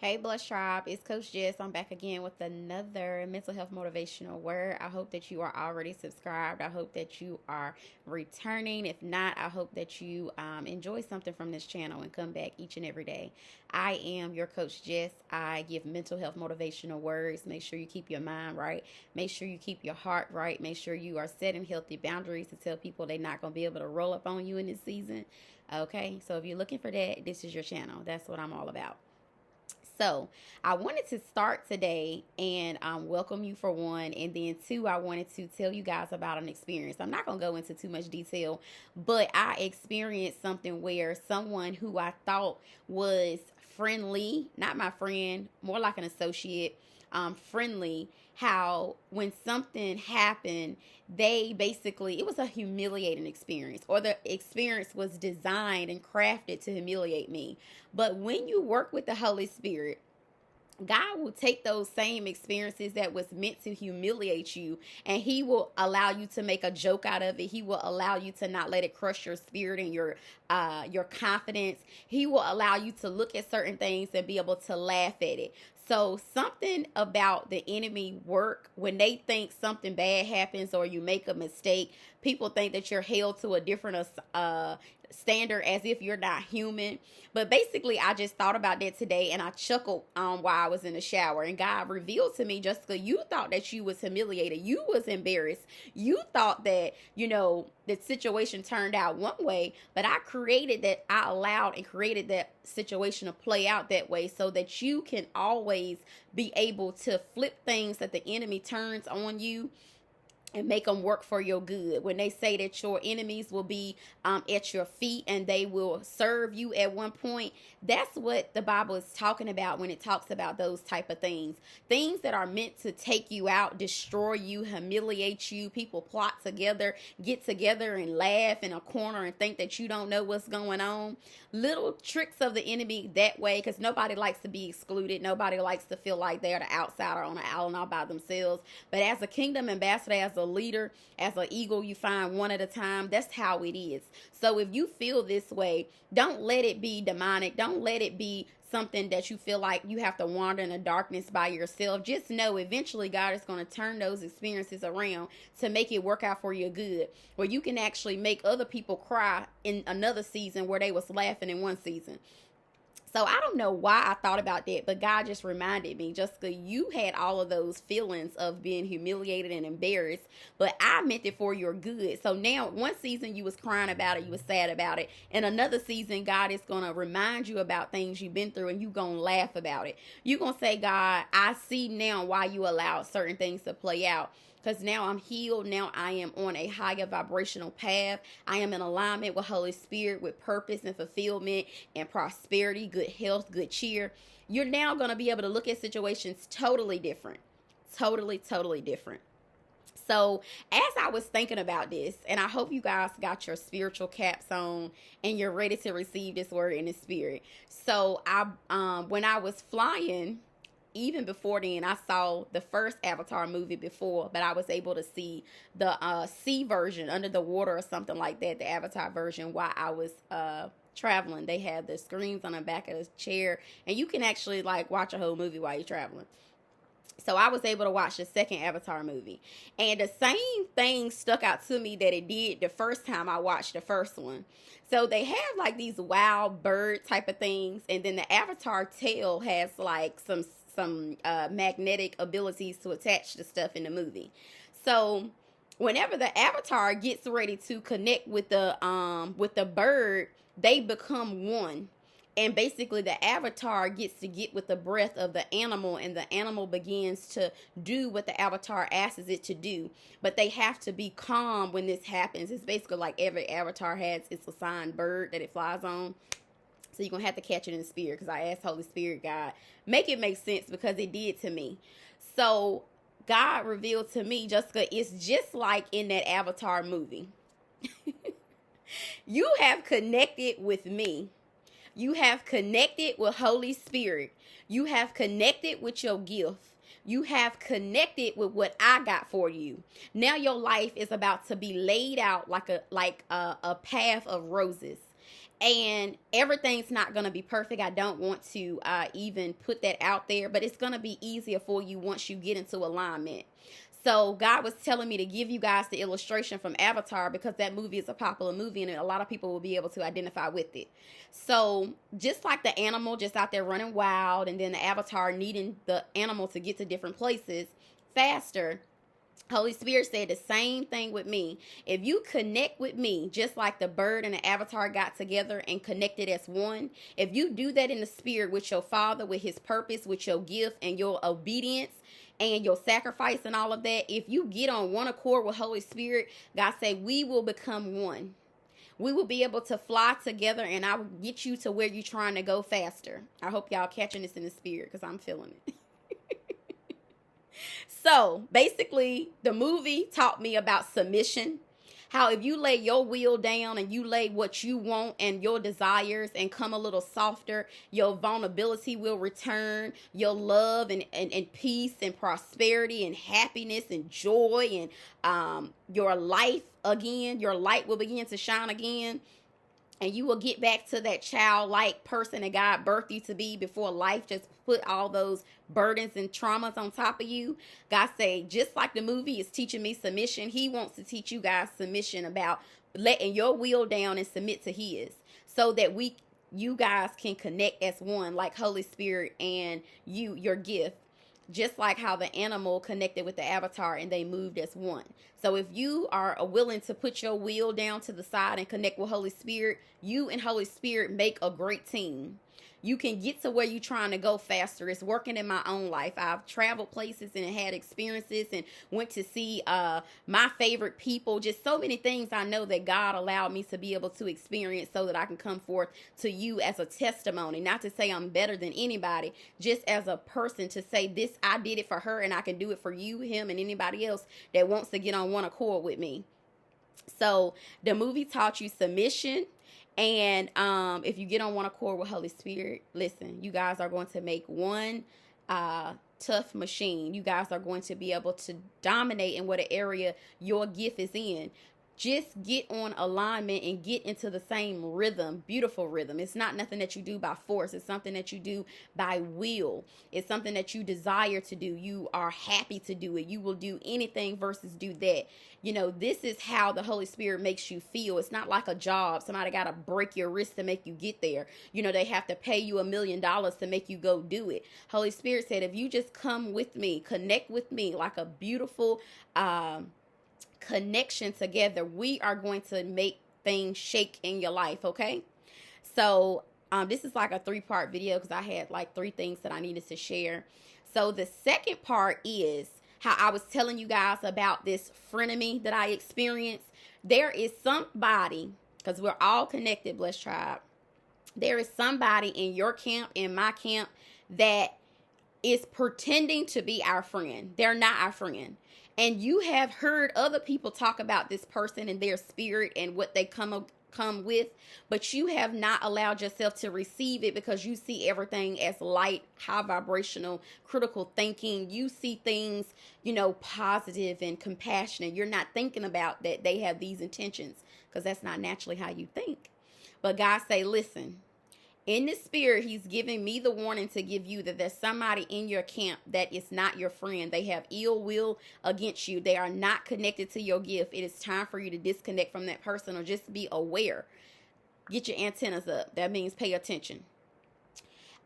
Hey, Blush Tribe, it's Coach Jess. I'm back again with another mental health motivational word. I hope that you are already subscribed. I hope that you are returning. If not, I hope that you enjoy something from this channel and come back each and every day. I am your Coach Jess. I give mental health motivational words. Make sure you keep your mind right. Make sure you keep your heart right. Make sure you are setting healthy boundaries to tell people they're not going to be able to roll up on you in this season. Okay, so if you're looking for that, this is your channel. That's what I'm all about. So I wanted to start today and welcome you for one. And then two, I wanted to tell you guys about an experience. I'm not going to go into too much detail, but I experienced something where someone who I thought was friendly, not my friend, more like an associate, friendly, how when something happened, they basically, it was a humiliating experience, or the experience was designed and crafted to humiliate me. But when you work with the Holy Spirit, God will take those same experiences that was meant to humiliate you, and he will allow you to make a joke out of it. He will allow you to not let it crush your spirit and your confidence. He will allow you to look at certain things and be able to laugh at it. So something about the enemy work, when they think something bad happens or you make a mistake, people think that you're held to a different standard, as if you're not human. But basically, I just thought about that today, and I chuckled while I was in the shower, and God revealed to me, Jessica, you thought that you was humiliated, you was embarrassed, you thought that the situation turned out one way, but I allowed and created that situation to play out that way, so that you can always be able to flip things that the enemy turns on you and make them work for your good. When they say that your enemies will be at your feet and they will serve you at one point, that's what the Bible is talking about when it talks about those type of things. Things that are meant to take you out, destroy you, humiliate you. People plot together, get together and laugh in a corner and think that you don't know what's going on. Little tricks of the enemy that way, because nobody likes to be excluded. Nobody likes to feel like they're the outsider on an island all by themselves. But as a kingdom ambassador, as a leader, as an eagle, you find one at a time. That's how it is. So if you feel this way, don't let it be demonic. Don't let it be something that you feel like you have to wander in the darkness by yourself. Just know eventually God is going to turn those experiences around to make it work out for your good, where you can actually make other people cry in another season where they was laughing in one season. So I don't know why I thought about that, but God just reminded me, Jessica, you had all of those feelings of being humiliated and embarrassed, but I meant it for your good. So now one season you was crying about it, you was sad about it. And another season, God is going to remind you about things you've been through, and you going to laugh about it. You going to say, God, I see now why you allowed certain things to play out. Because now I'm healed. Now I am on a higher vibrational path. I am in alignment with Holy Spirit, with purpose and fulfillment and prosperity, good health, good cheer. You're now going to be able to look at situations totally different. Totally different. So as I was thinking about this, and I hope you guys got your spiritual caps on and you're ready to receive this word in the spirit. So when I was flying, even before then, I saw the first Avatar movie before, but I was able to see the sea version, under the water or something like that, the Avatar version, while I was traveling. They had the screens on the back of the chair, and you can actually like watch a whole movie while you're traveling. So I was able to watch the second Avatar movie, and the same thing stuck out to me that it did the first time I watched the first one. So they have like these wild bird type of things, and then the Avatar tail has like some magnetic abilities to attach to stuff in the movie. So whenever the Avatar gets ready to connect with the bird, they become one. And basically the Avatar gets to get with the breath of the animal, and the animal begins to do what the Avatar asks it to do. But they have to be calm when this happens. It's basically like every Avatar has its assigned bird that it flies on. So you're going to have to catch it in the spirit, because I asked Holy Spirit, God, make it make sense, because it did to me. So God revealed to me, Jessica, it's just like in that Avatar movie. You have connected with me. You have connected with Holy Spirit. You have connected with your gift. You have connected with what I got for you. Now your life is about to be laid out like a path of roses. And everything's not going to be perfect. I don't want to even put that out there, but it's going to be easier for you once you get into alignment. So God was telling me to give you guys the illustration from Avatar, because that movie is a popular movie and a lot of people will be able to identify with it. So just like the animal just out there running wild, and then the avatar needing the animal to get to different places faster, Holy Spirit said the same thing with me. If you connect with me, just like the bird and the avatar got together and connected as one, if you do that in the spirit with your Father, with his purpose, with your gift and your obedience and your sacrifice and all of that, if you get on one accord with Holy Spirit, God said, we will become one. We will be able to fly together, and I will get you to where you're trying to go faster. I hope y'all catching this in the spirit, because I'm feeling it. So basically, the movie taught me about submission. How if you lay your will down and you lay what you want and your desires and come a little softer, your vulnerability will return. Your love and peace and prosperity and happiness and joy and your life again, your light will begin to shine again. And you will get back to that childlike person that God birthed you to be before life just put all those burdens and traumas on top of you. God say, just like the movie is teaching me submission, he wants to teach you guys submission, about letting your will down and submit to his, so that you guys can connect as one, like Holy Spirit and your gift. Just like how the animal connected with the avatar and they moved as one. So if you are willing to put your will down to the side and connect with Holy Spirit, you and Holy Spirit make a great team. You can get to where you're trying to go faster. It's working in my own life. I've traveled places and had experiences and went to see my favorite people. Just so many things I know that God allowed me to be able to experience, so that I can come forth to you as a testimony. Not to say I'm better than anybody, just as a person to say this, I did it for her and I can do it for you, him, and anybody else that wants to get on one accord with me. So the movie taught you submission. And if you get on one accord with Holy Spirit, listen, you guys are going to make one tough machine. You guys are going to be able to dominate in whatever area your gift is in. Just get on alignment and get into the same rhythm, beautiful rhythm. It's not nothing that you do by force. It's something that you do by will. It's something that you desire to do. You are happy to do it. You will do anything versus do that. You know, this is how the Holy Spirit makes you feel. It's not like a job. Somebody got to break your wrist to make you get there. You know, they have to pay you $1 million to make you go do it. Holy Spirit said, if you just come with me, connect with me like a beautiful connection together, we are going to make things shake in your life. Okay, so this is like a 3-part video, because I had like 3 things that I needed to share. So the second part is how I was telling you guys about this frenemy that I experienced. There is somebody, because we're all connected, Blessed Tribe. There is somebody in your camp, in my camp, that is pretending to be our friend. They're not our friend. And you have heard other people talk about this person and their spirit and what they come with, but you have not allowed yourself to receive it, because you see everything as light, high vibrational, critical thinking. You see things, you know, positive and compassionate. You're not thinking about that they have these intentions, because that's not naturally how you think. But God say, listen, in the spirit, he's giving me the warning to give you that there's somebody in your camp that is not your friend. They have ill will against you. They are not connected to your gift. It is time for you to disconnect from that person, or just be aware. Get your antennas up. That means pay attention.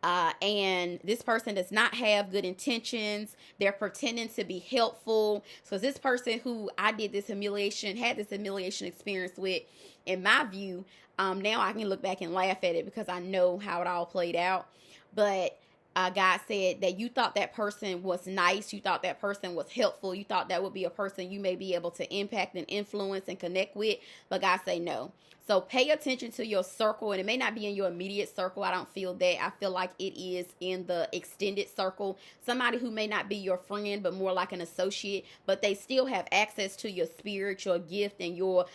And this person does not have good intentions. They're pretending to be helpful. So this person who I had this humiliation experience with, in my view, now I can look back and laugh at it, because I know how it all played out. But God said that you thought that person was nice. You thought that person was helpful. You thought that would be a person you may be able to impact and influence and connect with. But God said no. So pay attention to your circle, and it may not be in your immediate circle. I don't feel that. I feel like it is in the extended circle. Somebody who may not be your friend, but more like an associate, but they still have access to your spirit, your gift, and your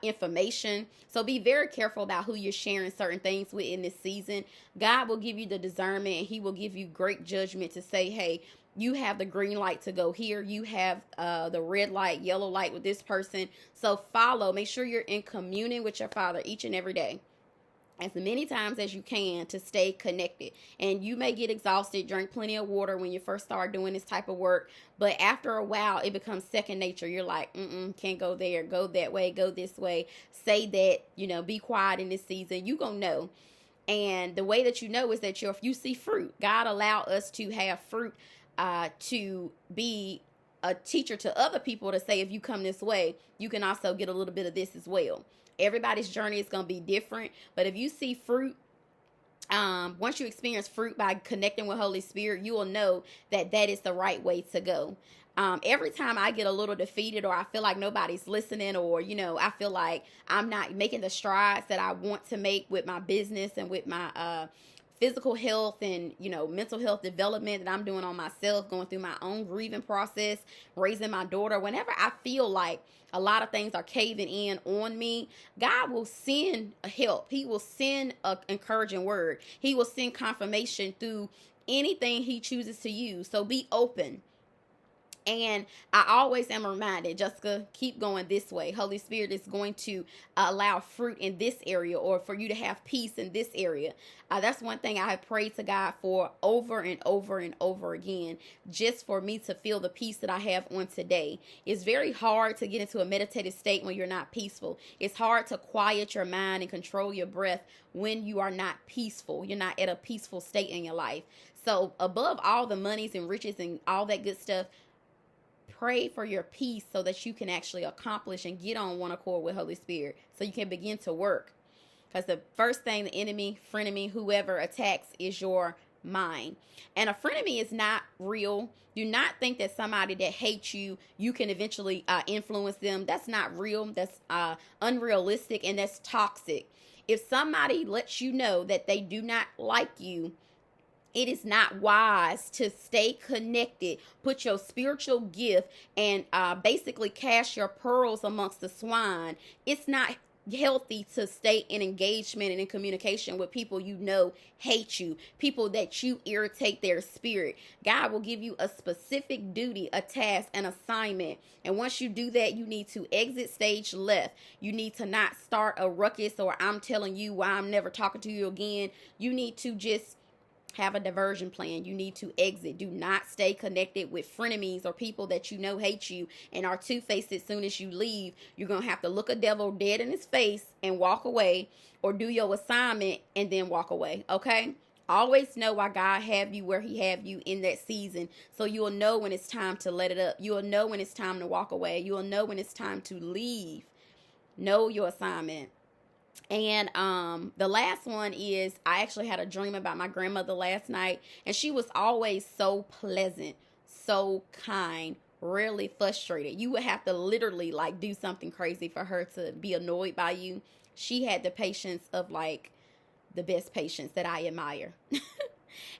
information. So be very careful about who you're sharing certain things with in this season. God will give you the discernment, and he will give you great judgment to say, hey, you have the green light to go here. You have the red light, yellow light with this person. So follow. Make sure you're in communion with your Father each and every day. as many times as you can to stay connected. And you may get exhausted, drink plenty of water when you first start doing this type of work, but after a while it becomes second nature. You're like, can't go there, go that way, go this way, say that, be quiet in this season. You gonna know. And the way that you know is that if you see fruit, God allow us to have fruit, to be a teacher to other people, to say, if you come this way, you can also get a little bit of this as well. Everybody's journey is going to be different, but if you see fruit, once you experience fruit by connecting with Holy Spirit, you will know that that is the right way to go. Every time I get a little defeated, or I feel like nobody's listening, or, I feel like I'm not making the strides that I want to make with my business and with my physical health and, mental health development that I'm doing on myself, going through my own grieving process, raising my daughter. Whenever I feel like a lot of things are caving in on me, God will send help. He will send an encouraging word. He will send confirmation through anything he chooses to use. So be open. And I always am reminded, Jessica, keep going this way. Holy Spirit is going to allow fruit in this area, or for you to have peace in this area. That's one thing I have prayed to God for over and over and over again, just for me to feel the peace that I have on today. It's very hard to get into a meditative state when you're not peaceful. It's hard to quiet your mind and control your breath when you are not peaceful. You're not at a peaceful state in your life. So above all the monies and riches and all that good stuff, pray for your peace so that you can actually accomplish and get on one accord with Holy Spirit, so you can begin to work. Because the first thing the enemy, frenemy, whoever attacks is your mind. And a frenemy is not real. Do not think that somebody that hates you, you can eventually influence them. That's not real. That's unrealistic, and that's toxic. If somebody lets you know that they do not like you, it is not wise to stay connected, put your spiritual gift, and basically cast your pearls amongst the swine. It's not healthy to stay in engagement and in communication with people hate you, people that you irritate their spirit. God will give you a specific duty, a task, an assignment. And once you do that, you need to exit stage left. You need to not start a ruckus, or I'm telling you why I'm never talking to you again. You need to just have a diversion plan. You need to exit. Do not stay connected with frenemies or people that hate you and are two-faced. As soon as you leave, you're going to have to look a devil dead in his face and walk away, or do your assignment and then walk away. Okay? Always know why God have you where he have you in that season, so you'll know when it's time to let it up. You'll know when it's time to walk away. You'll know when it's time to leave. Know your assignment. And the last one is, I actually had a dream about my grandmother last night, and she was always so pleasant, so kind, rarely frustrated. You would have to literally do something crazy for her to be annoyed by you. She had the patience of the best patience that I admire.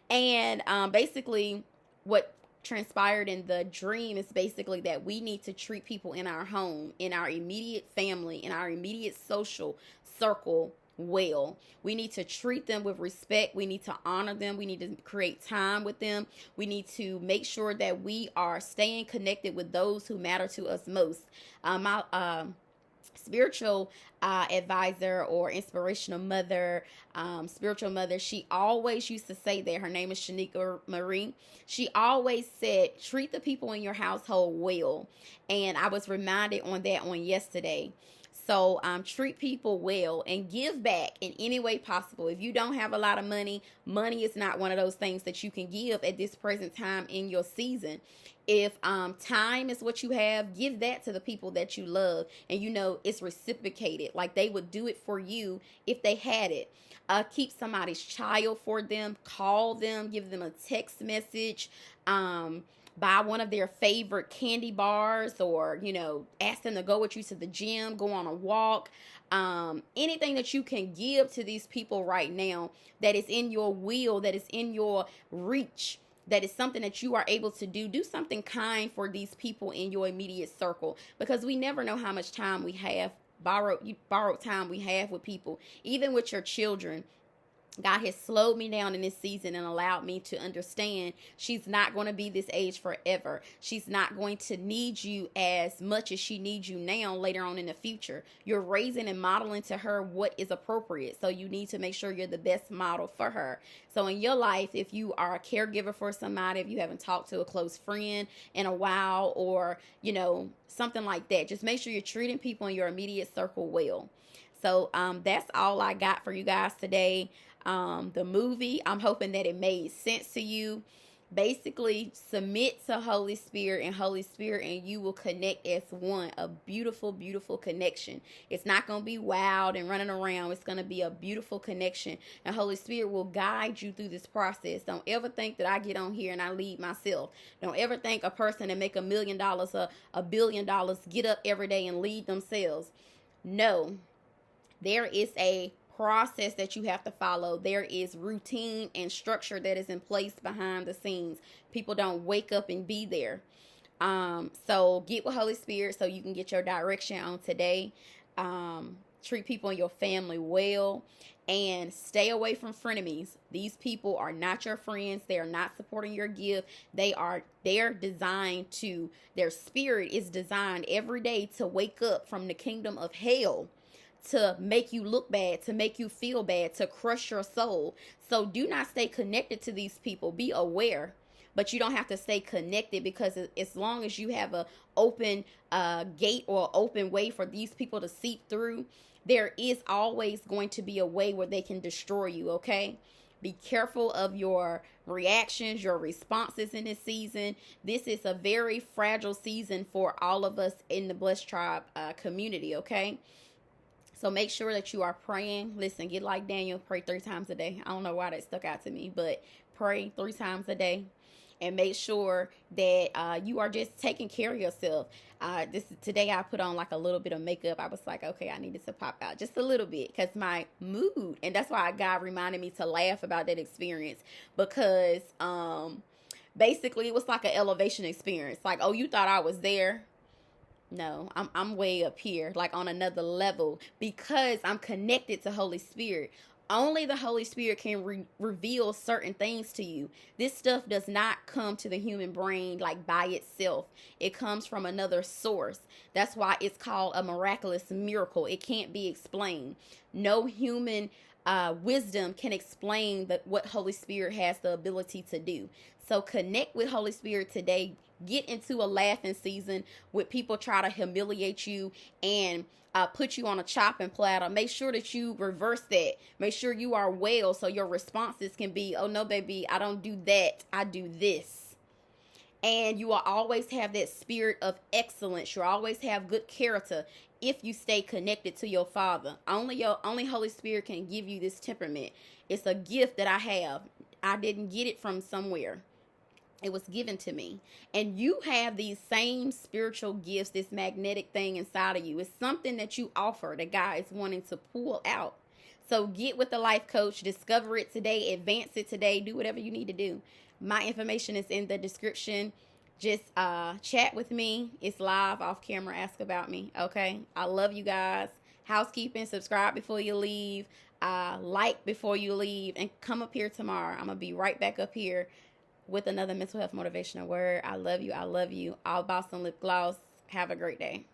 And basically what transpired in the dream is basically that we need to treat people in our home, in our immediate family, in our immediate social circle well. We need to treat them with respect. We need to honor them. We need to create time with them. We need to make sure that we are staying connected with those who matter to us most. My spiritual advisor or inspirational mother, spiritual mother, she always used to say that, her name is Shanika Marie. She always said, treat the people in your household well. And I was reminded on that on yesterday. So treat people well and give back in any way possible. If you don't have a lot of money, money is not one of those things that you can give at this present time in your season. If time is what you have, give that to the people that you love, and it's reciprocated. Like they would do it for you if they had it. Keep somebody's child for them. Call them. Give them a text message. Buy one of their favorite candy bars, or ask them to go with you to the gym, go on a walk. Anything that you can give to these people right now that is in your will, that is in your reach, that is something that you are able to do something kind for these people in your immediate circle, because we never know how much time we have, borrowed time we have with people, even with your children. God has slowed me down in this season and allowed me to understand she's not going to be this age forever. She's not going to need you as much as she needs you now later on in the future. You're raising and modeling to her what is appropriate. So you need to make sure you're the best model for her. So in your life, if you are a caregiver for somebody, if you haven't talked to a close friend in a while, or, something like that, just make sure you're treating people in your immediate circle well. So that's all I got for you guys today. The movie, I'm hoping that it made sense to you. Basically, submit to Holy Spirit, and Holy Spirit and you will connect as one. A beautiful, beautiful connection. It's not going to be wild and running around. It's going to be a beautiful connection, and Holy Spirit will guide you through this process. Don't ever think that I get on here and I lead myself. Don't ever think a person that make $1 million or $1 billion get up every day and lead themselves. No, there is a process that you have to follow. There is routine and structure that is in place behind the scenes. People don't wake up and be there. So get with Holy Spirit so you can get your direction on today. Treat people in your family well, and stay away from frenemies. These people are not your friends. They are not supporting your gift. They're designed to, their spirit is designed every day to wake up from the kingdom of hell, to make you look bad, to make you feel bad, to crush your soul. So do not stay connected to these people. Be aware, but you don't have to stay connected, because as long as you have a open gate or open way for these people to seep through, there is always going to be a way where they can destroy you, okay? Be careful of your reactions, your responses in this season. This is a very fragile season for all of us in the Blessed Tribe community, okay? So make sure that you are praying. Listen, get like Daniel, pray 3 times a day. I don't know why that stuck out to me, but pray 3 times a day. And make sure that you are just taking care of yourself. Today I put on like a little bit of makeup. I was like, okay, I needed to pop out just a little bit, because my mood, and that's why God reminded me to laugh about that experience, because basically it was like an elevation experience. Like, oh, you thought I was there? No, I'm way up here, like on another level, because I'm connected to Holy Spirit. Only the Holy Spirit can reveal certain things to you. This stuff does not come to the human brain like by itself. It comes from another source. That's why it's called a miraculous miracle. It can't be explained. No human wisdom can explain what Holy Spirit has the ability to do. So connect with Holy Spirit today. Get into a laughing season with people try to humiliate you and put you on a chopping platter. Make sure that you reverse that. Make sure you are well, so your responses can be, oh no, baby, I don't do that. I do this. And you will always have that spirit of excellence. You'll always have good character if you stay connected to your Father. Only Holy Spirit can give you this temperament. It's a gift that I have. I didn't get it from somewhere. It was given to me. And you have these same spiritual gifts, this magnetic thing inside of you. It's something that you offer that God is wanting to pull out. So get with the life coach, discover it today, advance it today, do whatever you need to do. My information is in the description. Just chat with me. It's live, off camera, ask about me. Okay. I love you guys. Housekeeping, subscribe before you leave. Like before you leave, and come up here tomorrow. I'm going to be right back up here with another mental health motivational word. I love you. I love you. All Boston lip gloss. Have a great day.